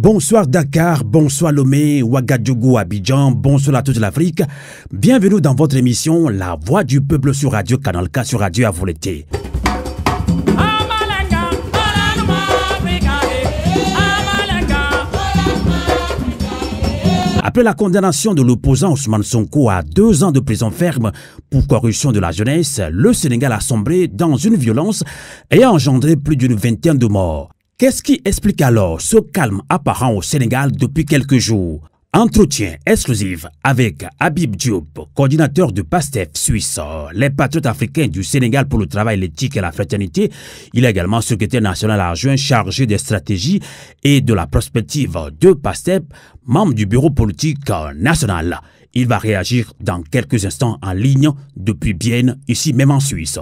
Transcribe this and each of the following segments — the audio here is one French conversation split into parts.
Bonsoir Dakar, bonsoir Lomé, Ouagadougou, Abidjan, bonsoir à toute l'Afrique. Bienvenue dans votre émission La Voix du Peuple sur Radio Canal K, sur Radio Avoleté. Après la condamnation de l'opposant Ousmane Sonko à 2 ans de prison ferme pour corruption de la jeunesse, le Sénégal a sombré dans une violence ayant engendré plus d'une vingtaine de morts. Qu'est-ce qui explique alors ce calme apparent au Sénégal depuis quelques jours? Entretien exclusif avec Habib Diop, coordinateur du PASTEF Suisse, les patriotes africains du Sénégal pour le travail, l'éthique et la fraternité. Il est également secrétaire national adjoint chargé des stratégies et de la prospective de PASTEF, membre du bureau politique national. Il va réagir dans quelques instants en ligne depuis Bienne, ici même en Suisse.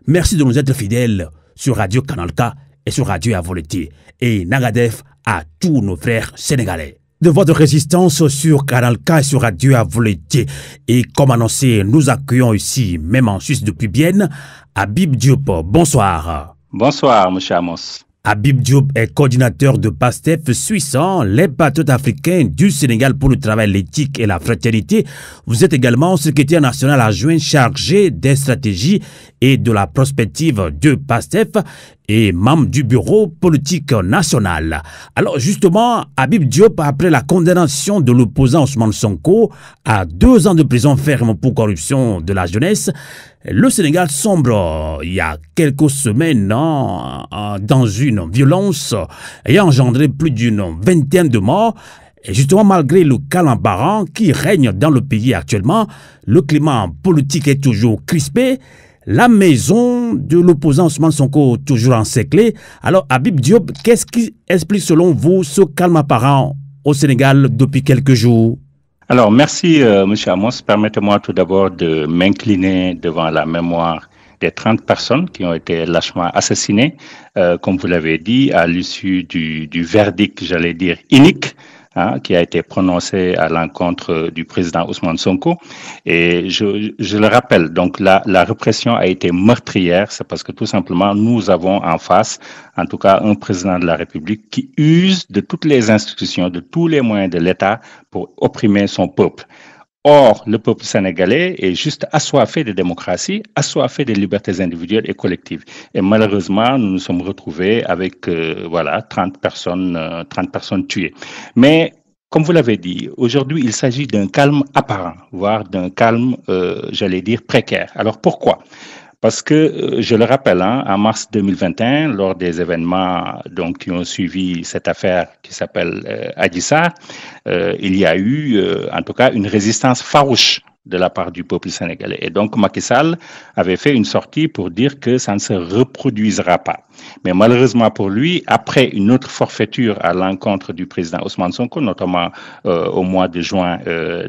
Merci de nous être fidèles sur Radio Canal K et sur Radio Avoleté. Et Nagadef à tous nos frères sénégalais de votre résistance sur Canal K et sur Radio Avoleté. Et comme annoncé, nous accueillons ici, même en Suisse depuis Bienne, Habib Diop. Bonsoir. Bonsoir, M. Amos. Habib Diop est coordinateur de PASTEF Suisse, les patriotes africains du Sénégal pour le travail, l'éthique et la fraternité. Vous êtes également secrétaire national adjoint chargé des stratégies et de la prospective de PASTEF et membre du bureau politique national. Alors justement, Habib Diop, après la condamnation de l'opposant Ousmane Sonko à 2 ans de prison ferme pour corruption de la jeunesse, le Sénégal sombre il y a quelques semaines dans une violence ayant engendré plus d'une vingtaine de morts. Et justement, malgré le calme apparent qui règne dans le pays actuellement, le climat politique est toujours crispé. La maison de l'opposant Ousmane Sonko toujours encerclée. Alors, Habib Diop, qu'est-ce qui explique selon vous ce calme apparent au Sénégal depuis quelques jours? Alors, merci M. Amos. Permettez-moi tout d'abord de m'incliner devant la mémoire des 30 personnes qui ont été lâchement assassinées, comme vous l'avez dit, à l'issue du verdict, j'allais dire, inique, qui a été prononcé à l'encontre du président Ousmane Sonko. Et je le rappelle, donc la répression a été meurtrière, c'est parce que tout simplement nous avons en face, en tout cas, un président de la République qui use de toutes les institutions, de tous les moyens de l'État pour opprimer son peuple. Or, le peuple sénégalais est juste assoiffé de démocratie, assoiffé de libertés individuelles et collectives. Et malheureusement, nous nous sommes retrouvés avec 30 personnes tuées. Mais comme vous l'avez dit, aujourd'hui, il s'agit d'un calme apparent, voire d'un calme, j'allais dire, précaire. Alors pourquoi ? Parce que, je le rappelle, en mars 2021, lors des événements qui ont suivi cette affaire qui s'appelle Adji Sarr, il y a eu, en tout cas, une résistance farouche de la part du peuple sénégalais. Et donc, Macky Sall avait fait une sortie pour dire que ça ne se reproduisera pas. Mais malheureusement pour lui, après une autre forfaiture à l'encontre du président Ousmane Sonko, notamment au mois de juin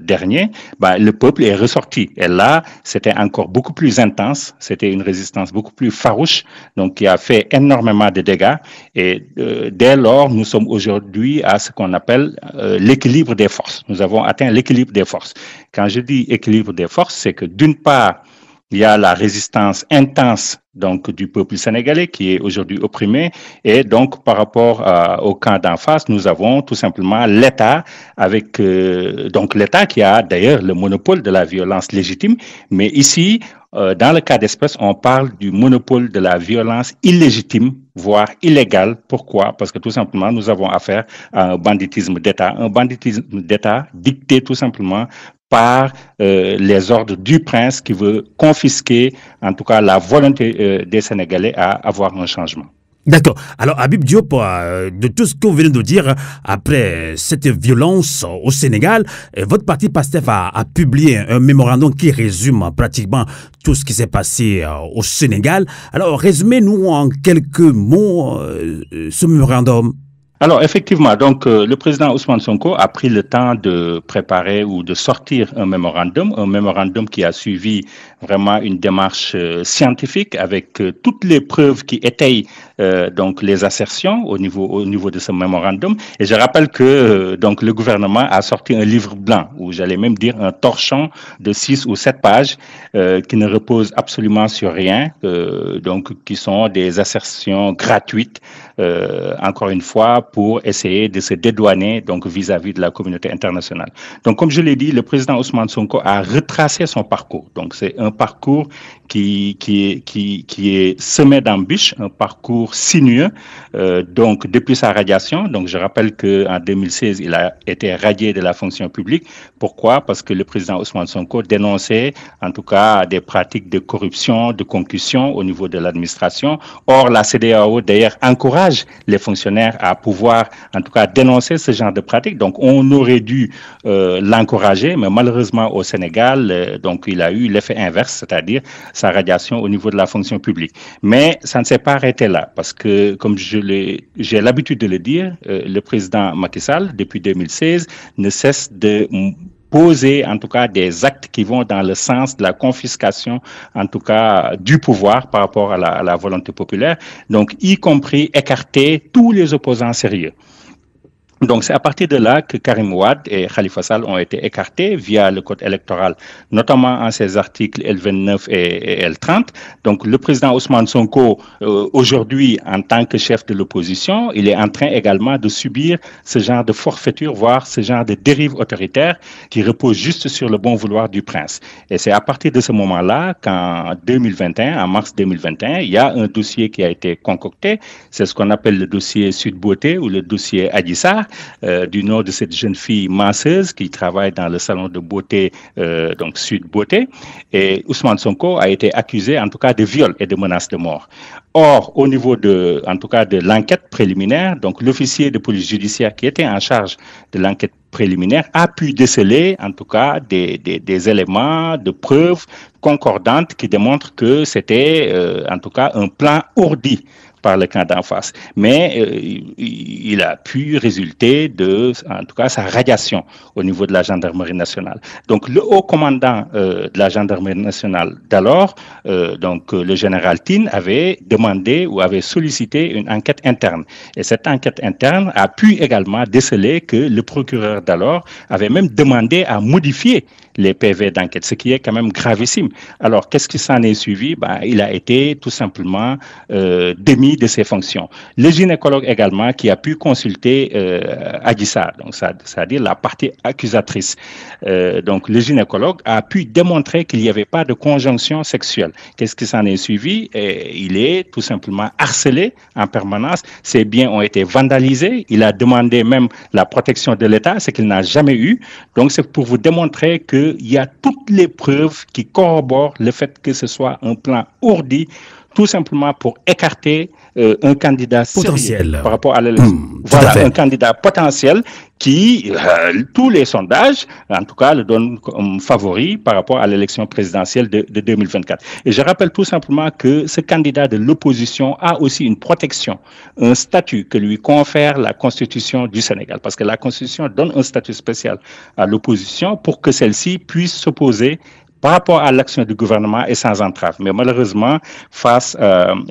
dernier, le peuple est ressorti. Et là, c'était encore beaucoup plus intense. C'était une résistance beaucoup plus farouche, donc qui a fait énormément de dégâts. Et dès lors, nous sommes aujourd'hui à ce qu'on appelle l'équilibre des forces. Nous avons atteint l'équilibre des forces. Quand je dis équilibre des forces, c'est que d'une part, il y a la résistance intense du peuple sénégalais qui est aujourd'hui opprimé, et donc par rapport au camp d'en face, nous avons tout simplement l'État avec l'État qui a d'ailleurs le monopole de la violence légitime, mais ici dans le cas d'espèce, on parle du monopole de la violence illégitime, voire illégale. Pourquoi ? Parce que tout simplement, nous avons affaire à un banditisme d'État dicté tout simplement par les ordres du prince qui veut confisquer, en tout cas, la volonté des Sénégalais à avoir un changement. D'accord. Alors, Habib Diop, de tout ce que vous venez de dire, après cette violence au Sénégal, votre parti PASTEF a publié un mémorandum qui résume pratiquement tout ce qui s'est passé au Sénégal. Alors, résumez-nous en quelques mots ce mémorandum. Alors effectivement, le président Ousmane Sonko a pris le temps de préparer ou de sortir un mémorandum qui a suivi vraiment une démarche scientifique avec toutes les preuves qui étayent donc les assertions au niveau de ce mémorandum. Et je rappelle que donc le gouvernement a sorti un livre blanc, ou j'allais même dire un torchon de 6 ou 7 pages, qui ne repose absolument sur rien, donc qui sont des assertions gratuites, encore une fois, pour essayer de se dédouaner donc vis-à-vis de la communauté internationale. Donc, comme je l'ai dit, le président Ousmane Sonko a retracé son parcours. Donc, c'est un parcours qui est semé d'embûches, un parcours sinueux. Donc, depuis sa radiation, donc je rappelle qu'en 2016, il a été radié de la fonction publique. Pourquoi? Parce que le président Ousmane Sonko dénonçait, en tout cas, des pratiques de corruption, de concussion au niveau de l'administration. Or, la CEDEAO, d'ailleurs, encourage les fonctionnaires à pouvoir, en tout cas, dénoncer ce genre de pratiques. Donc, on aurait dû l'encourager, mais malheureusement, au Sénégal, donc, il a eu l'effet inverse, c'est-à-dire sa radiation au niveau de la fonction publique. Mais ça ne s'est pas arrêté là, parce que, comme j'ai l'habitude de le dire, le président Macky Sall, depuis 2016, ne cesse de poser en tout cas des actes qui vont dans le sens de la confiscation en tout cas du pouvoir par rapport à la volonté populaire, donc y compris écarter tous les opposants sérieux. Donc, c'est à partir de là que Karim Wade et Khalifa Sall ont été écartés via le code électoral, notamment en ces articles L29 et L30. Donc, le président Ousmane Sonko, aujourd'hui, en tant que chef de l'opposition, il est en train également de subir ce genre de forfaiture, voire ce genre de dérive autoritaire qui repose juste sur le bon vouloir du prince. Et c'est à partir de ce moment-là qu'en 2021, en mars 2021, il y a un dossier qui a été concocté. C'est ce qu'on appelle le dossier Sud Beauté ou le dossier Adji Sarr. Du nom de cette jeune fille masseuse qui travaille dans le salon de beauté, donc Sud Beauté. Et Ousmane Sonko a été accusé, en tout cas, de viol et de menaces de mort. Or, au niveau en tout cas, de l'enquête préliminaire, donc l'officier de police judiciaire qui était en charge de l'enquête préliminaire a pu déceler, en tout cas, des éléments de preuves concordantes qui démontrent que c'était, en tout cas, un plan ourdi par le camp d'en face. Mais il a pu résulter de, en tout cas, sa radiation au niveau de la gendarmerie nationale. Donc, le haut commandant de la gendarmerie nationale d'alors, donc le général Tine, avait demandé ou avait sollicité une enquête interne. Et cette enquête interne a pu également déceler que le procureur d'alors avait même demandé à modifier les PV d'enquête, ce qui est quand même gravissime. Alors, qu'est-ce qui s'en est suivi? Il a été tout simplement démis de ses fonctions. Le gynécologue également qui a pu consulter Adji Sarr, donc c'est-à-dire la partie accusatrice. Donc, le gynécologue a pu démontrer qu'il n'y avait pas de conjonction sexuelle. Qu'est-ce qui s'en est suivi? Il est tout simplement harcelé en permanence. Ses biens ont été vandalisés. Il a demandé même la protection de l'État, ce qu'il n'a jamais eu. Donc, c'est pour vous démontrer qu'il y a toutes les preuves qui corroborent le fait que ce soit un plan ourdi, tout simplement pour écarter un candidat potentiel par rapport à l'élection. Voilà, un candidat potentiel qui, tous les sondages, en tout cas, le donnent comme favori par rapport à l'élection présidentielle de 2024. Et je rappelle tout simplement que ce candidat de l'opposition a aussi une protection, un statut que lui confère la Constitution du Sénégal, parce que la Constitution donne un statut spécial à l'opposition pour que celle-ci puisse s'opposer par rapport à l'action du gouvernement et sans entrave. Mais malheureusement, face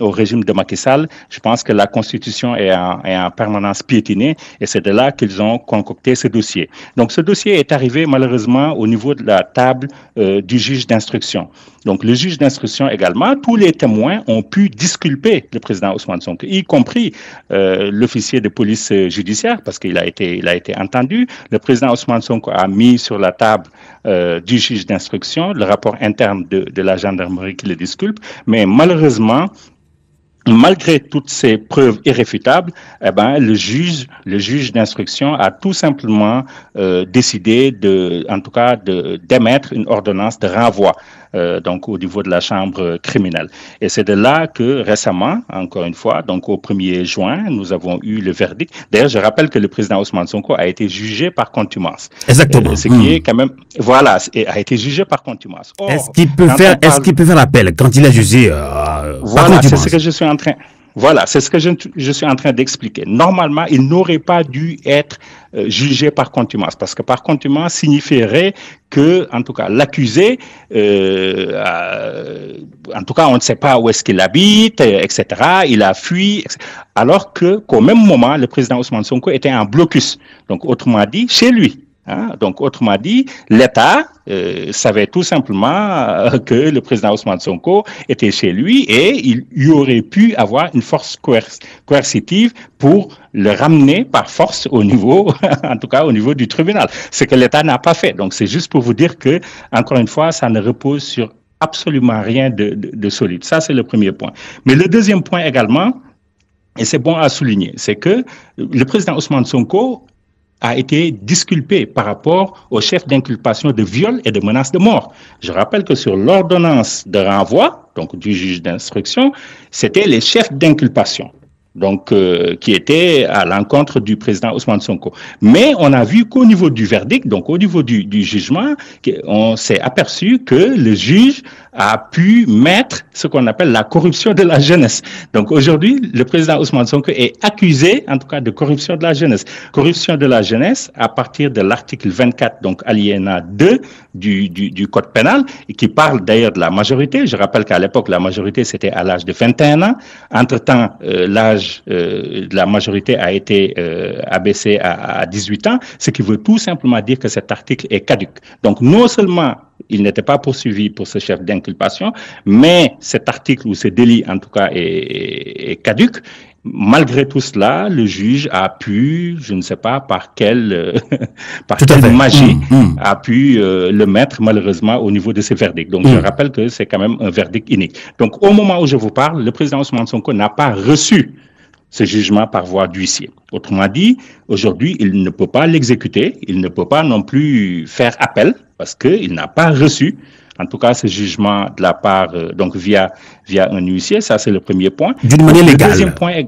au régime de Macky Sall, je pense que la Constitution est en permanence piétinée et c'est de là qu'ils ont concocté ce dossier. Donc ce dossier est arrivé malheureusement au niveau de la table du juge d'instruction. Donc le juge d'instruction également, tous les témoins ont pu disculper le président Ousmane Sonko, y compris l'officier de police judiciaire, parce qu'il a été entendu. Le président Ousmane Sonko a mis sur la table du juge d'instruction le rapport interne de la gendarmerie qui le disculpe, mais malheureusement, malgré toutes ces preuves irréfutables, le juge d'instruction a tout simplement décidé d'émettre une ordonnance de renvoi donc au niveau de la chambre criminelle. Et c'est de là que récemment, encore une fois, donc au 1er juin, nous avons eu le verdict. D'ailleurs, je rappelle que le président Ousmane Sonko a été jugé par contumace. Exactement. Ce qui est quand même, voilà, a été jugé par contumace. Est-ce qu'il peut faire appel quand il est jugé voilà, c'est ce que je suis en train. Voilà, c'est ce que je suis en train d'expliquer. Normalement, il n'aurait pas dû être jugé par contumace, parce que par contumace signifierait que, en tout cas, l'accusé, en tout cas, on ne sait pas où est-ce qu'il habite, etc. Il a fui, etc. Alors qu'au même moment, le président Ousmane Sonko était en blocus. Donc, autrement dit, chez lui. Donc, autrement dit, l'État savait tout simplement que le président Ousmane Sonko était chez lui et il y aurait pu avoir une force coercitive pour le ramener par force au niveau, en tout cas au niveau du tribunal. Ce que l'État n'a pas fait. Donc, c'est juste pour vous dire que, encore une fois, ça ne repose sur absolument rien de solide. Ça, c'est le premier point. Mais le deuxième point également, et c'est bon à souligner, c'est que le président Ousmane Sonko a été disculpé par rapport au chef d'inculpation de viol et de menace de mort. Je rappelle que sur l'ordonnance de renvoi, donc du juge d'instruction, c'était les chefs d'inculpation, donc qui étaient à l'encontre du président Ousmane Sonko. Mais on a vu qu'au niveau du verdict, donc au niveau du jugement, on s'est aperçu que le juge a pu mettre ce qu'on appelle la corruption de la jeunesse. Donc aujourd'hui, le président Ousmane Sonko est accusé, en tout cas, de corruption de la jeunesse. Corruption de la jeunesse à partir de l'article 24, donc alinéa 2 du Code pénal, qui parle d'ailleurs de la majorité. Je rappelle qu'à l'époque, la majorité, c'était à l'âge de 21 ans. Entre-temps, l'âge de la majorité a été abaissé à 18 ans, ce qui veut tout simplement dire que cet article est caduc. Donc non seulement il n'était pas poursuivi pour ce chef d'inculpation, mais cet article ou ce délit, en tout cas, est caduc. Malgré tout cela, le juge a pu, je ne sais pas par quelle magie, a pu le mettre malheureusement au niveau de ce verdict. Donc, je rappelle que c'est quand même un verdict unique. Donc, au moment où je vous parle, le président Ousmane Sonko n'a pas reçu ce jugement par voie d'huissier. Autrement dit, aujourd'hui, il ne peut pas l'exécuter, il ne peut pas non plus faire appel parce qu'il n'a pas reçu, en tout cas, ce jugement de la part, donc via un huissier. Ça, c'est le premier point. D'une manière légale. Le deuxième point,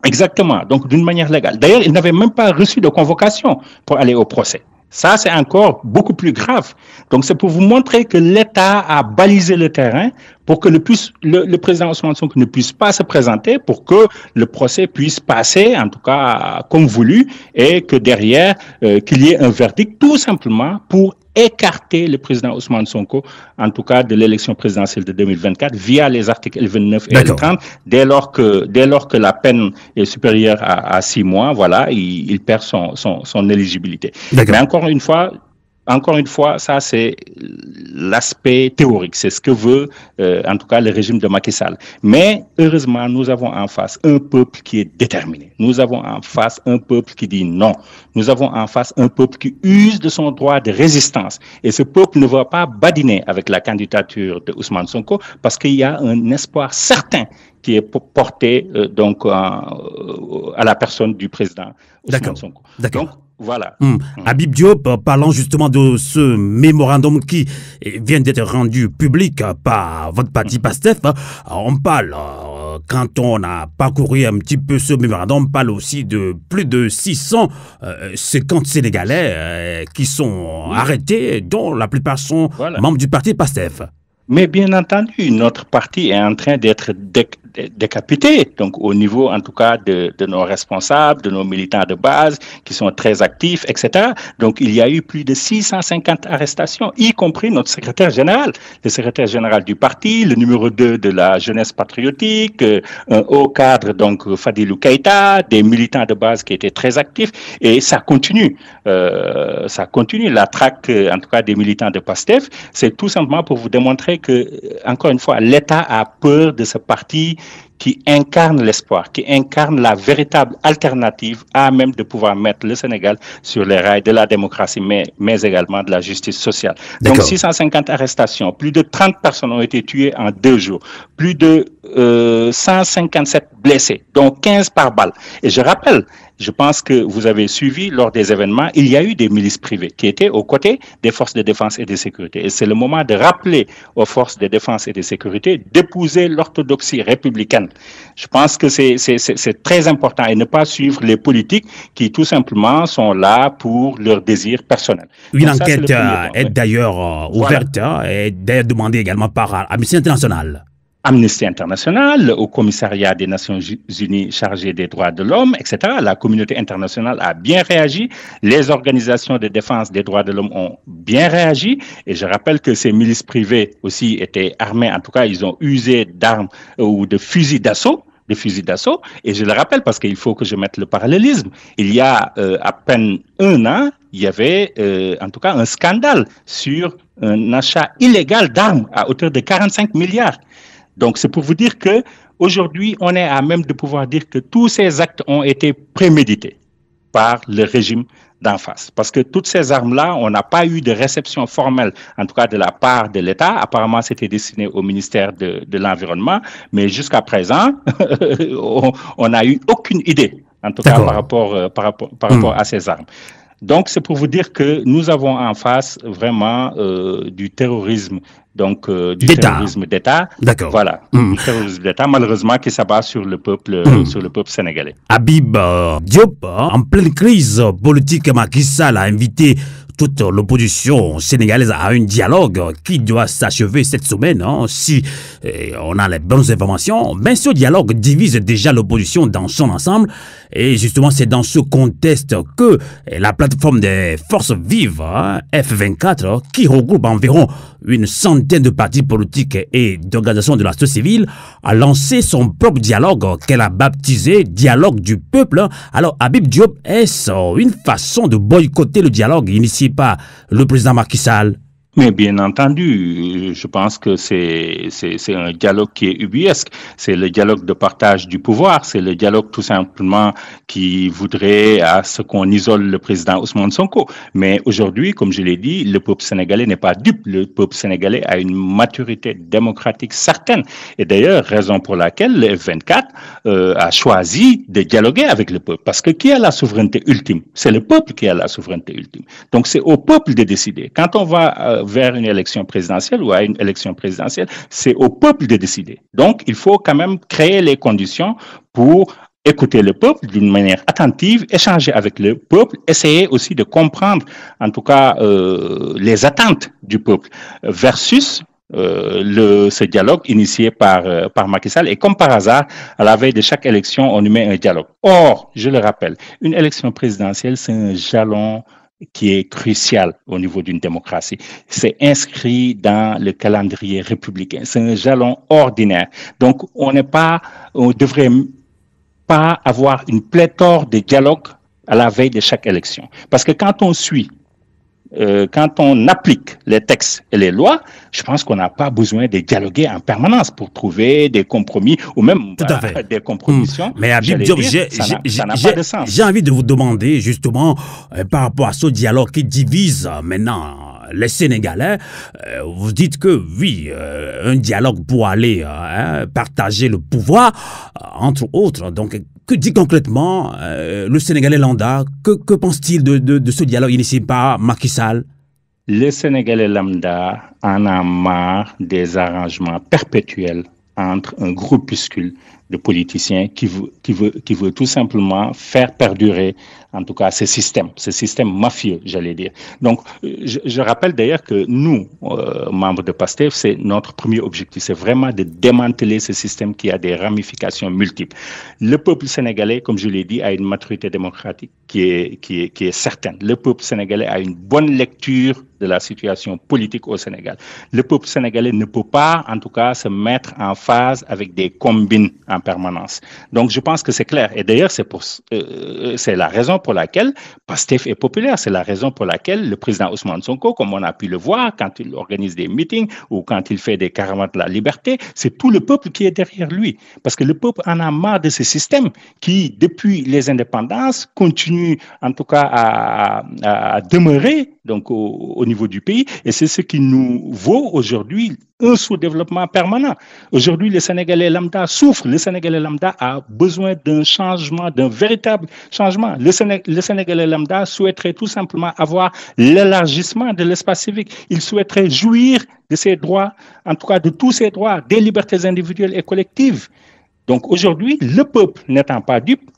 exactement, donc d'une manière légale. D'ailleurs, il n'avait même pas reçu de convocation pour aller au procès. Ça, c'est encore beaucoup plus grave. Donc, c'est pour vous montrer que l'État a balisé le terrain pour que le président Ousmane Sonko ne puisse pas se présenter, pour que le procès puisse passer, en tout cas comme voulu, et que derrière, qu'il y ait un verdict tout simplement pour écarter le président Ousmane Sonko, en tout cas de l'élection présidentielle de 2024, via les articles L29 et L30, dès lors que la peine est supérieure à 6 mois, voilà, il perd son éligibilité. Mais encore une fois, ça c'est l'aspect théorique, c'est ce que veut en tout cas le régime de Macky Sall. Mais heureusement, nous avons en face un peuple qui est déterminé. Nous avons en face un peuple qui dit non. Nous avons en face un peuple qui use de son droit de résistance. Et ce peuple ne va pas badiner avec la candidature de Ousmane Sonko parce qu'il y a un espoir certain qui est porté donc à la personne du président Ousmane Sonko. D'accord. Donc, voilà. Habib Diop, parlant justement de ce mémorandum qui vient d'être rendu public par votre parti PASTEF, on parle, quand on a parcouru un petit peu ce mémorandum, on parle aussi de plus de 650 Sénégalais qui sont arrêtés, dont la plupart sont membres du parti PASTEF. Mais bien entendu, notre parti est en train d'être décapité, donc au niveau en tout cas de nos responsables, de nos militants de base qui sont très actifs, etc. Donc il y a eu plus de 650 arrestations, y compris notre secrétaire général, le secrétaire général du parti, le numéro 2 de la jeunesse patriotique, un haut cadre, donc Fadilou Keïta, des militants de base qui étaient très actifs, et ça continue. La traque, en tout cas des militants de PASTEF, c'est tout simplement pour vous démontrer que, encore une fois, l'État a peur de ce parti qui incarne l'espoir, qui incarne la véritable alternative à même de pouvoir mettre le Sénégal sur les rails de la démocratie, mais également de la justice sociale. Donc 650 arrestations, plus de 30 personnes ont été tuées en 2 jours, plus de 157 blessés, dont 15 par balle. Et je rappelle, je pense que vous avez suivi lors des événements, il y a eu des milices privées qui étaient aux côtés des forces de défense et de sécurité. Et c'est le moment de rappeler aux forces de défense et de sécurité d'épouser l'orthodoxie républicaine. Je pense que c'est très important et ne pas suivre les politiques qui tout simplement sont là pour leur désir personnel. Une enquête est d'ailleurs ouverte et d'ailleurs demandée également par Amnesty International. Amnesty International, au commissariat des Nations Unies chargé des droits de l'homme, etc. La communauté internationale a bien réagi. Les organisations de défense des droits de l'homme ont bien réagi. Et je rappelle que ces milices privées aussi étaient armées. En tout cas, ils ont usé d'armes ou de fusils d'assaut. Et je le rappelle parce qu'il faut que je mette le parallélisme. Il y a à peine un an, il y avait en tout cas un scandale sur un achat illégal d'armes à hauteur de 45 milliards. Donc, c'est pour vous dire que aujourd'hui, on est à même de pouvoir dire que tous ces actes ont été prémédités par le régime d'en face. Parce que toutes ces armes-là, on n'a pas eu de réception formelle, en tout cas de la part de l'État. Apparemment, c'était destiné au ministère de l'Environnement. Mais jusqu'à présent, on n'a eu aucune idée, en tout cas par rapport à ces armes. Donc, c'est pour vous dire que nous avons en face vraiment du terrorisme, donc terrorisme d'État. D'accord. Voilà, du terrorisme d'État, malheureusement, qui s'abat sur le peuple sénégalais. Habib Diop, en pleine crise politique, Macky Sall a invité toute l'opposition sénégalaise à un dialogue qui doit s'achever cette semaine, si on a les bonnes informations. Mais ce dialogue divise déjà l'opposition dans son ensemble. Et justement, c'est dans ce contexte que la plateforme des forces vives, F24, qui regroupe environ une centaine de partis politiques et d'organisations de la société civile, a lancé son propre dialogue qu'elle a baptisé Dialogue du peuple. Alors, Habib Diop, est-ce une façon de boycotter le dialogue initié par le président Macky Sall? Mais bien entendu, je pense que c'est un dialogue qui est ubuesque. C'est le dialogue de partage du pouvoir. C'est le dialogue tout simplement qui voudrait à ce qu'on isole le président Ousmane Sonko. Mais aujourd'hui, comme je l'ai dit, le peuple sénégalais n'est pas dupe. Le peuple sénégalais a une maturité démocratique certaine. Et d'ailleurs, raison pour laquelle le F24 a choisi de dialoguer avec le peuple. Parce que qui a la souveraineté ultime? C'est le peuple qui a la souveraineté ultime. Donc c'est au peuple de décider. Quand on va vers une élection présidentielle ou à une élection présidentielle, c'est au peuple de décider. Donc, il faut quand même créer les conditions pour écouter le peuple d'une manière attentive, échanger avec le peuple, essayer aussi de comprendre, en tout cas, les attentes du peuple versus ce dialogue initié par Macky Sall. Et comme par hasard, à la veille de chaque élection, on y met un dialogue. Or, je le rappelle, une élection présidentielle, c'est un jalon qui est crucial au niveau d'une démocratie. C'est inscrit dans le calendrier républicain. C'est un jalon ordinaire. Donc, on devrait pas avoir une pléthore de dialogues à la veille de chaque élection. Parce que quand on applique les textes et les lois, je pense qu'on n'a pas besoin de dialoguer en permanence pour trouver des compromis ou même des compromissions. Mais Habib Diop, ça n'a pas de sens. J'ai envie de vous demander justement par rapport à ce dialogue qui divise maintenant les Sénégalais. Vous dites que oui, un dialogue pour aller partager le pouvoir, entre autres. Donc, que dit concrètement le Sénégalais lambda? Que pense-t-il de ce dialogue initié par Macky Sall? Le Sénégalais lambda en a marre des arrangements perpétuels entre un groupuscule de politiciens qui veut tout simplement faire perdurer, en tout cas, ce système mafieux, j'allais dire. Donc, je rappelle d'ailleurs que nous, membres de PASTEF, c'est notre premier objectif, c'est vraiment de démanteler ce système qui a des ramifications multiples. Le peuple sénégalais, comme je l'ai dit, a une maturité démocratique qui est certaine. Le peuple sénégalais a une bonne lecture de la situation politique au Sénégal. Le peuple sénégalais ne peut pas, en tout cas, se mettre en phase avec des combines en permanence. Donc, je pense que c'est clair. Et d'ailleurs, c'est la raison pour laquelle PASTEF est populaire. C'est la raison pour laquelle le président Ousmane Sonko, comme on a pu le voir, quand il organise des meetings ou quand il fait des caravanes de la liberté, c'est tout le peuple qui est derrière lui. Parce que le peuple en a marre de ce système qui, depuis les indépendances, continue, en tout cas, à demeurer donc au niveau du pays. Et c'est ce qui nous vaut aujourd'hui un sous-développement permanent. Aujourd'hui, le Sénégalais lambda souffre. Le Sénégalais lambda a besoin d'un changement, d'un véritable changement. Le Sénégalais lambda souhaiterait tout simplement avoir l'élargissement de l'espace civique. Il souhaiterait jouir de ses droits, en tout cas de tous ses droits, des libertés individuelles et collectives. Donc aujourd'hui, le peuple n'étant pas dupe,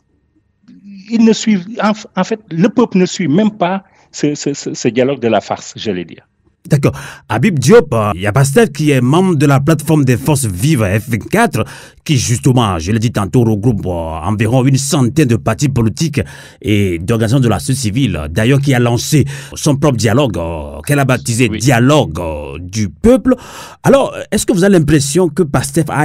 le peuple ne suit même pas ce dialogue de la farce, j'allais dire. D'accord. Habib Diop, il y a Pastef qui est membre de la plateforme des forces vives F24, qui justement, je l'ai dit tantôt, regroupe environ une centaine de partis politiques et d'organisations de la société civile, d'ailleurs qui a lancé son propre dialogue, qu'elle a baptisé Dialogue du peuple. Alors, est-ce que vous avez l'impression que Pastef a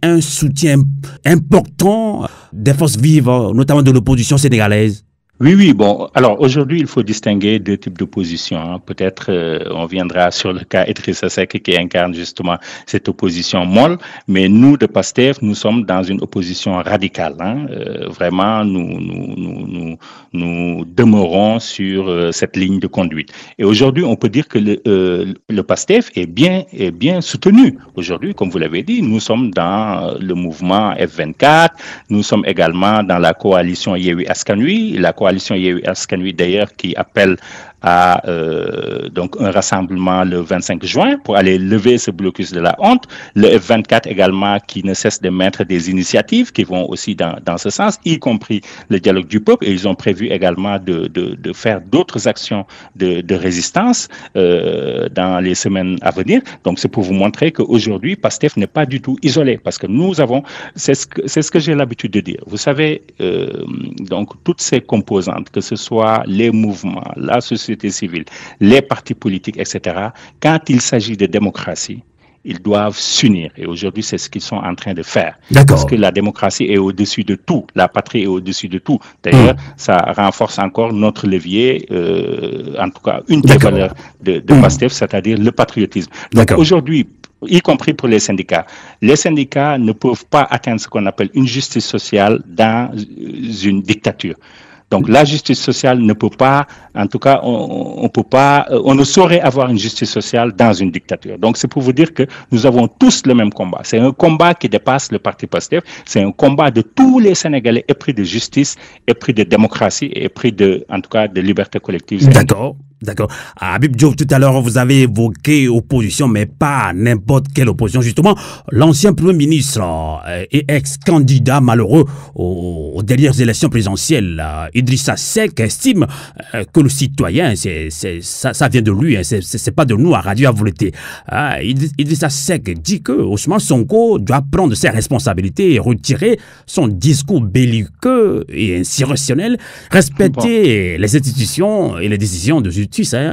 un soutien important des forces vives, notamment de l'opposition sénégalaise? Oui, bon, alors aujourd'hui, il faut distinguer deux types d'opposition, hein. Peut-être on viendra sur le cas Idrissa Seck qui incarne justement cette opposition molle, mais nous, de PASTEF, nous sommes dans une opposition radicale, hein. Vraiment, nous demeurons sur cette ligne de conduite. Et aujourd'hui, on peut dire que le PASTEF est bien soutenu. Aujourd'hui, comme vous l'avez dit, nous sommes dans le mouvement F24, nous sommes également dans la coalition Yewwi Askan Wi, la coalition Yewwi Askan Wi d'ailleurs qui appelle à donc un rassemblement le 25 juin pour aller lever ce blocus de la honte. Le F24 également qui ne cesse de mettre des initiatives qui vont aussi dans ce sens, y compris le dialogue du peuple, et ils ont prévu également de faire d'autres actions de résistance dans les semaines à venir. Donc c'est pour vous montrer qu'aujourd'hui PASTEF n'est pas du tout isolé, parce que nous avons, c'est ce que j'ai l'habitude de dire. Vous savez, donc toutes ces composantes, que ce soit les mouvements, la société civile, les partis politiques, etc., quand il s'agit de démocratie, ils doivent s'unir. Et aujourd'hui, c'est ce qu'ils sont en train de faire. Parce que la démocratie est au-dessus de tout. La patrie est au-dessus de tout. D'ailleurs, ça renforce encore notre levier, en tout cas, une des valeurs de PASTEF, c'est-à-dire le patriotisme. Donc aujourd'hui, y compris pour les syndicats ne peuvent pas atteindre ce qu'on appelle une justice sociale dans une dictature. Donc la justice sociale ne peut pas, en tout cas, on ne saurait avoir une justice sociale dans une dictature. Donc c'est pour vous dire que nous avons tous le même combat. C'est un combat qui dépasse le parti PASTEF. C'est un combat de tous les Sénégalais épris de justice, épris de démocratie et épris en tout cas, de liberté collective. D'accord. Habib Diop, tout à l'heure, vous avez évoqué opposition, mais pas n'importe quelle opposition. Justement, l'ancien Premier ministre et ex-candidat malheureux aux dernières élections présidentielles, Idrissa Seck, estime que le citoyen, ça vient de lui, hein, c'est pas de nous à Radio Volonté. Idrissa Seck dit que Ousmane Sonko doit prendre ses responsabilités et retirer son discours belliqueux et insurrectionnel, respecter les institutions et les décisions de justice,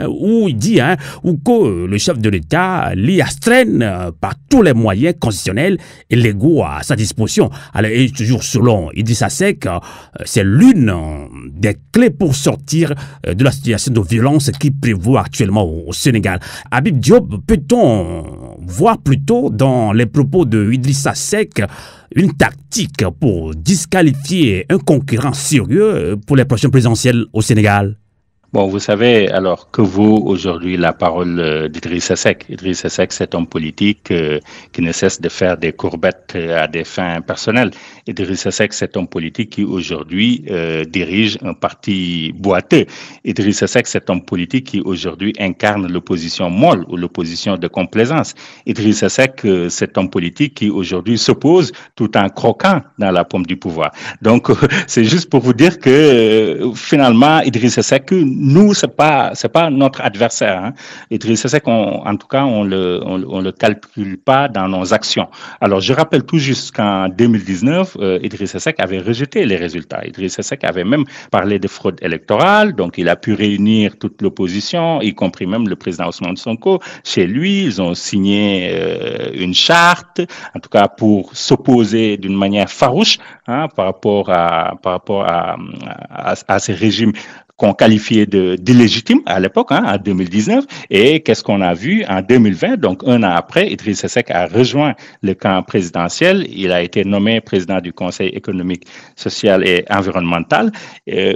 où il dit où que le chef de l'État l'y astreint par tous les moyens constitutionnels et légaux à sa disposition. Alors, et toujours selon Idrissa Seck, c'est l'une des clés pour sortir de la situation de violence qui prévaut actuellement au Sénégal. Habib Diop, peut-on voir plutôt dans les propos de Idrissa Seck une tactique pour disqualifier un concurrent sérieux pour les prochaines présidentielles au Sénégal? Bon, vous savez, alors que vaut aujourd'hui la parole d'Idrissa Seck? Idrissa Seck, c'est un politique qui ne cesse de faire des courbettes à des fins personnelles. Idrissa Seck, c'est un politique qui aujourd'hui dirige un parti boiteux. Idrissa Seck, c'est un politique qui aujourd'hui incarne l'opposition molle ou l'opposition de complaisance. Idrissa Seck, c'est un politique qui aujourd'hui s'oppose tout en croquant dans la pomme du pouvoir. Donc, c'est juste pour vous dire que finalement, Idrissa Seck, nous, c'est pas notre adversaire, hein. Idrissa Seck, en tout cas, on le calcule pas dans nos actions. Alors, je rappelle tout juste qu'en 2019, Idrissa Seck avait rejeté les résultats. Idrissa Seck avait même parlé de fraude électorale, donc il a pu réunir toute l'opposition, y compris même le président Ousmane Sonko. Chez lui, ils ont signé une charte, en tout cas pour s'opposer d'une manière farouche, hein, par rapport à ces régimes qu'on qualifiait d'illégitime à l'époque, hein, en 2019. Et qu'est-ce qu'on a vu en 2020? Donc, un an après, Idrissa Seck a rejoint le camp présidentiel. Il a été nommé président du Conseil économique, social et environnemental.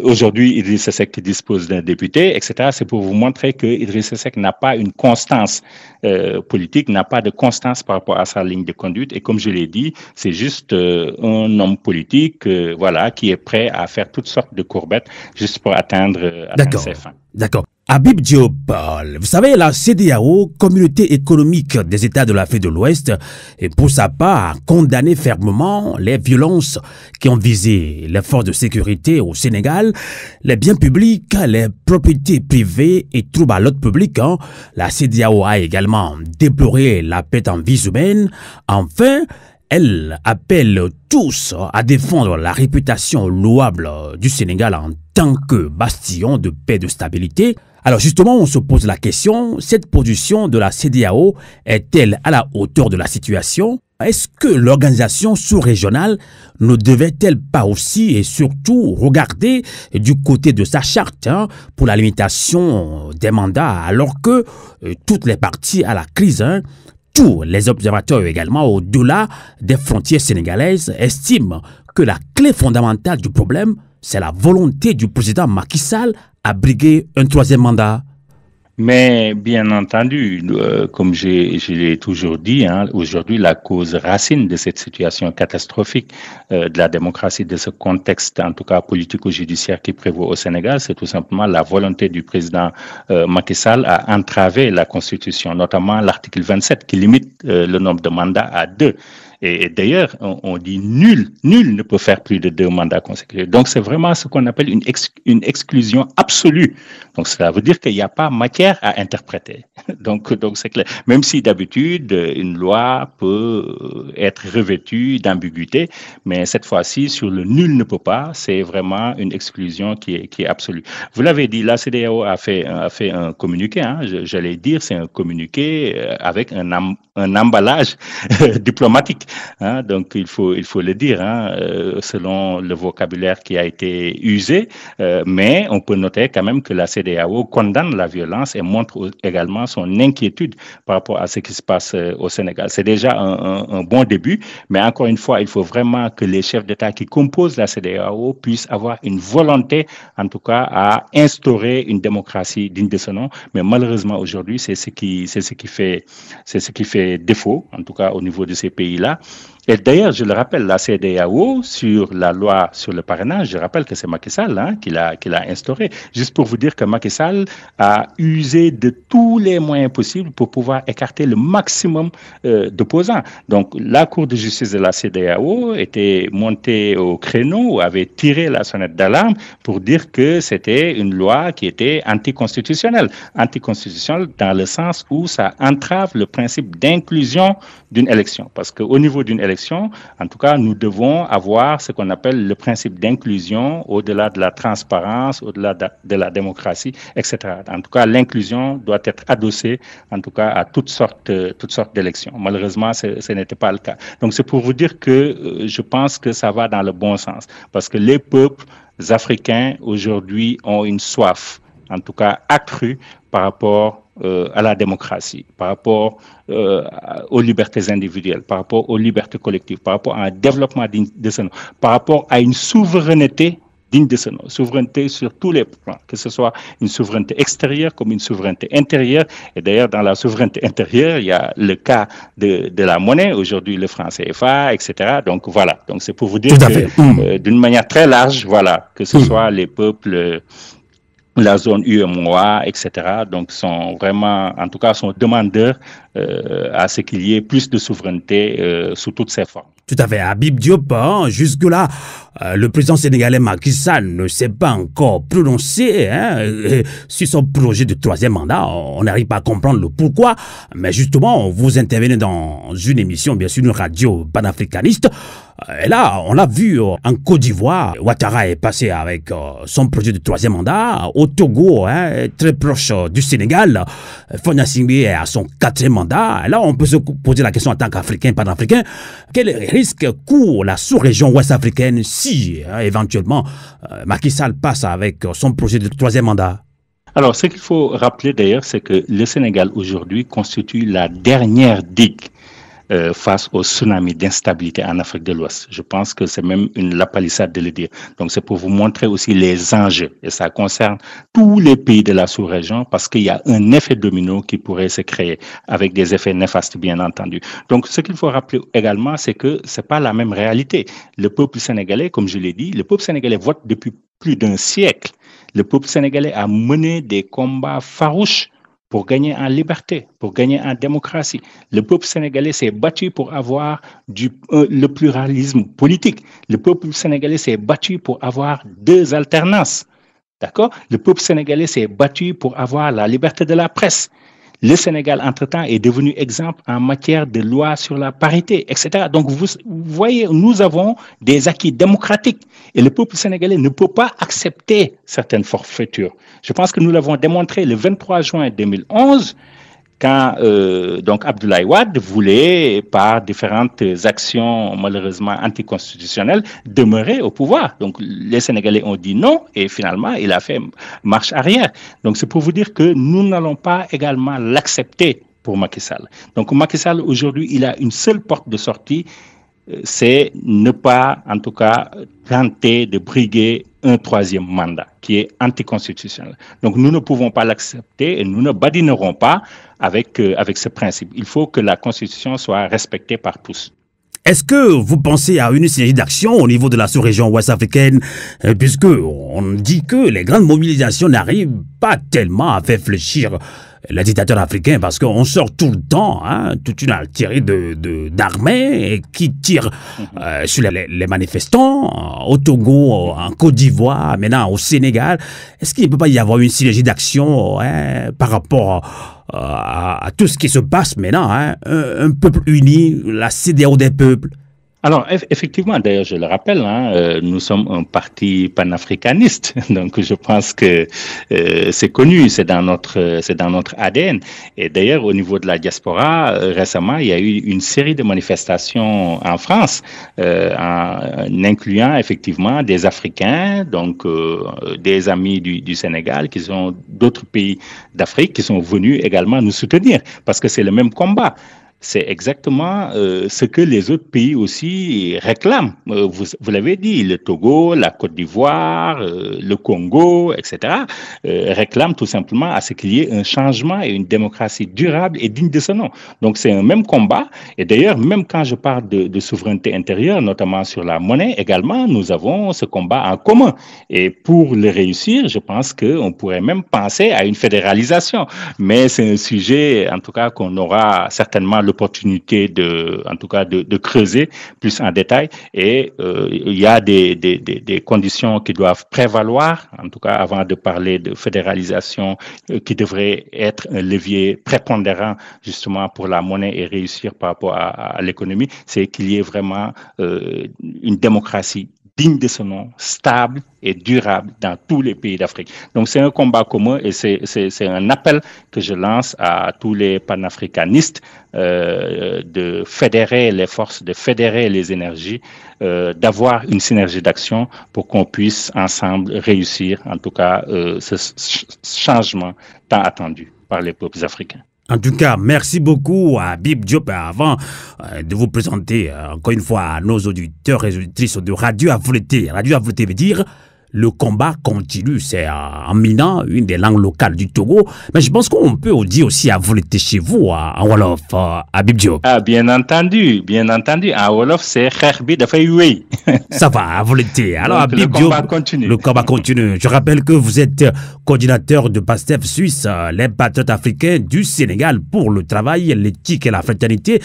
Aujourd'hui, Idrissa Seck dispose d'un député, etc. C'est pour vous montrer que Idrissa Seck n'a pas une constance politique, n'a pas de constance par rapport à sa ligne de conduite. Et comme je l'ai dit, c'est juste un homme politique, voilà, qui est prêt à faire toutes sortes de courbettes juste pour atteindre ses fins. D'accord. Habib Diop, vous savez, la CEDEAO, Communauté économique des États de l'Afrique de l'Ouest, est pour sa part a condamné fermement les violences qui ont visé les forces de sécurité au Sénégal, les biens publics, les propriétés privées et troubles à l'ordre public. La CEDEAO a également déploré la perte en vies humaines. Enfin, elle appelle tous à défendre la réputation louable du Sénégal en tant que bastion de paix et de stabilité. Alors justement, on se pose la question, cette position de la CEDEAO est-elle à la hauteur de la situation? Est-ce que l'organisation sous-régionale ne devait-elle pas aussi et surtout regarder du côté de sa charte pour la limitation des mandats alors que toutes les parties à la crise, tous les observateurs également au-delà des frontières sénégalaises estiment que la clé fondamentale du problème, c'est la volonté du président Macky Sall à briguer un troisième mandat? Mais bien entendu, comme je l'ai toujours dit, aujourd'hui, la cause racine de cette situation catastrophique de la démocratie, de ce contexte, en tout cas politico-judiciaire qui prévaut au Sénégal, c'est tout simplement la volonté du président Macky Sall à entraver la Constitution, notamment l'article 27 qui limite le nombre de mandats à 2. Et d'ailleurs, on dit nul ne peut faire plus de 2 mandats consécutifs. Donc, c'est vraiment ce qu'on appelle une exclusion absolue. Donc, cela veut dire qu'il n'y a pas matière à interpréter. Donc c'est clair. Même si d'habitude, une loi peut être revêtue d'ambiguïté, mais cette fois-ci, sur le nul ne peut pas, c'est vraiment une exclusion qui est absolue. Vous l'avez dit, la CEDEAO a fait un communiqué, j'allais dire, c'est un communiqué avec un emballage diplomatique. Donc il faut le dire, selon le vocabulaire qui a été usé, mais on peut noter quand même que la CEDEAO condamne la violence et montre également son inquiétude par rapport à ce qui se passe au Sénégal. C'est déjà un bon début, mais encore une fois, il faut vraiment que les chefs d'État qui composent la CEDEAO puissent avoir une volonté, en tout cas, à instaurer une démocratie digne de ce nom. Mais malheureusement aujourd'hui, c'est ce qui fait défaut, en tout cas au niveau de ces pays-là. Et d'ailleurs, je le rappelle, la CEDEAO, sur la loi sur le parrainage, je rappelle que c'est Macky Sall qui l'a instauré. Juste pour vous dire que Macky Sall a usé de tous les moyens possibles pour pouvoir écarter le maximum d'opposants. Donc, la Cour de justice de la CEDEAO était montée au créneau, avait tiré la sonnette d'alarme pour dire que c'était une loi qui était anticonstitutionnelle. Anticonstitutionnelle dans le sens où ça entrave le principe d'inclusion d'une élection. Parce qu'au niveau d'une élection, en tout cas, nous devons avoir ce qu'on appelle le principe d'inclusion au-delà de la transparence, au-delà de la démocratie, etc. En tout cas, l'inclusion doit être adossée, en tout cas, à toutes sortes d'élections. Malheureusement, ce n'était pas le cas. Donc, c'est pour vous dire que je pense que ça va dans le bon sens. Parce que les peuples africains, aujourd'hui, ont une soif, en tout cas accrue, par rapport à la démocratie, par rapport aux libertés individuelles, par rapport aux libertés collectives, par rapport à un développement digne de ce nom, par rapport à une souveraineté digne de ce nom, souveraineté sur tous les plans, que ce soit une souveraineté extérieure comme une souveraineté intérieure. Et d'ailleurs, dans la souveraineté intérieure, il y a le cas de la monnaie, aujourd'hui le franc CFA, etc. Donc voilà, donc c'est pour vous dire que d'une manière très large, voilà, que ce soit les peuples, la zone UEMOA, etc. Donc, sont vraiment, en tout cas, sont demandeurs à ce qu'il y ait plus de souveraineté sous toutes ses formes. Tout à fait. Habib Diop, jusque-là, le président sénégalais Macky Sall ne s'est pas encore prononcé sur son projet de troisième mandat. On n'arrive pas à comprendre le pourquoi. Mais justement, vous intervenez dans une émission, bien sûr, une radio panafricaniste. Et là, on l'a vu en Côte d'Ivoire, Ouattara est passé avec son projet de troisième mandat. Au Togo, très proche du Sénégal, Faure Gnassingbé est à son 4e mandat. Et là, on peut se poser la question en tant qu'Africain, panafricain, quel risque court la sous-région ouest-africaine si, éventuellement, Macky Sall passe avec son projet de troisième mandat? Alors, ce qu'il faut rappeler d'ailleurs, c'est que le Sénégal aujourd'hui constitue la dernière digue face au tsunami d'instabilité en Afrique de l'Ouest. Je pense que c'est même la palissade de le dire. Donc, c'est pour vous montrer aussi les enjeux. Et ça concerne tous les pays de la sous-région parce qu'il y a un effet domino qui pourrait se créer avec des effets néfastes, bien entendu. Donc, ce qu'il faut rappeler également, c'est que c'est pas la même réalité. Le peuple sénégalais, comme je l'ai dit, le peuple sénégalais vote depuis plus d'un siècle. Le peuple sénégalais a mené des combats farouches pour gagner en liberté, pour gagner en démocratie. Le peuple sénégalais s'est battu pour avoir le pluralisme politique. Le peuple sénégalais s'est battu pour avoir 2 alternances. D'accord? Le peuple sénégalais s'est battu pour avoir la liberté de la presse. Le Sénégal, entre-temps, est devenu exemple en matière de loi sur la parité, etc. Donc, vous voyez, nous avons des acquis démocratiques et le peuple sénégalais ne peut pas accepter certaines forfaitures. Je pense que nous l'avons démontré le 23 juin 2011 quand donc Abdoulaye Wade voulait, par différentes actions malheureusement anticonstitutionnelles, demeurer au pouvoir. Donc les Sénégalais ont dit non et finalement il a fait marche arrière. Donc c'est pour vous dire que nous n'allons pas également l'accepter pour Macky Sall. Donc Macky Sall aujourd'hui il a une seule porte de sortie, c'est ne pas en tout cas tenter de briguer un 3e mandat qui est anticonstitutionnel. Donc nous ne pouvons pas l'accepter et nous ne badinerons pas avec ce principe. Il faut que la Constitution soit respectée par tous. Est-ce que vous pensez à une série d'actions au niveau de la sous-région ouest-africaine, puisque on dit que les grandes mobilisations n'arrivent pas tellement à faire fléchir les dictateurs africains, parce qu'on sort tout le temps toute une artillerie d'armées qui tirent sur les manifestants au Togo, en Côte d'Ivoire, maintenant au Sénégal. Est-ce qu'il ne peut pas y avoir une synergie d'action par rapport à tout ce qui se passe maintenant, un peuple uni, la CEDEAO des peuples? Alors, effectivement, d'ailleurs, je le rappelle, nous sommes un parti panafricaniste, donc je pense que c'est connu, c'est dans notre ADN. Et d'ailleurs, au niveau de la diaspora, récemment, il y a eu une série de manifestations en France, en incluant effectivement des Africains, donc des amis du Sénégal, qui sont d'autres pays d'Afrique, qui sont venus également nous soutenir, parce que c'est le même combat. C'est exactement ce que les autres pays aussi réclament. Vous l'avez dit, le Togo, la Côte d'Ivoire, le Congo, etc., réclament tout simplement à ce qu'il y ait un changement et une démocratie durable et digne de ce nom. Donc c'est un même combat. Et d'ailleurs, même quand je parle de souveraineté intérieure, notamment sur la monnaie également, nous avons ce combat en commun. Et pour le réussir, je pense qu'on pourrait même penser à une fédéralisation. Mais c'est un sujet, en tout cas, qu'on aura certainement l'opportunité de creuser plus en détail, et il y a des conditions qui doivent prévaloir, en tout cas avant de parler de fédéralisation, qui devrait être un levier prépondérant justement pour la monnaie et réussir par rapport à l'économie, c'est qu'il y ait vraiment une démocratie digne de ce nom, stable et durable dans tous les pays d'Afrique. Donc c'est un combat commun et c'est un appel que je lance à tous les panafricanistes de fédérer les forces, de fédérer les énergies, d'avoir une synergie d'action pour qu'on puisse ensemble réussir en tout cas ce changement tant attendu par les peuples africains. En tout cas, merci beaucoup à Habib Diop. Avant de vous présenter encore une fois à nos auditeurs et auditrices de Radio Afouleté. Radio Afouleté veut dire le combat continue. C'est en Mina, une des langues locales du Togo. Mais je pense qu'on peut dire aussi Afouleté chez vous, en Wolof, Habib Diop. Ah, bien entendu, bien entendu. En Wolof, c'est Kherbi de Fayoué. Ça va, Afouleté. Alors, donc, Habib le combat continue. Le combat continue. Je rappelle que vous êtes coordinateur de PASTEF Suisse, les patriotes africains du Sénégal pour le travail, l'éthique et la fraternité.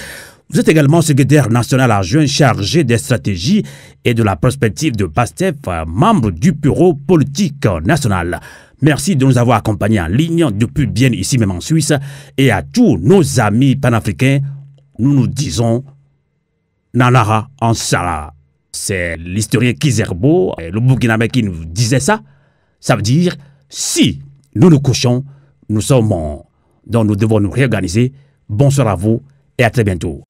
Vous êtes également secrétaire national adjoint chargé des stratégies et de la prospective de PASTEF, membre du bureau politique national. Merci de nous avoir accompagnés en ligne depuis bien ici même en Suisse. Et à tous nos amis panafricains, nous nous disons Nanara Ansara. C'est l'historien Kizerbo, le Burkinabé qui nous disait ça. Ça veut dire, si nous nous couchons, nous sommes morts. Donc nous devons nous réorganiser. Bonsoir à vous et à très bientôt.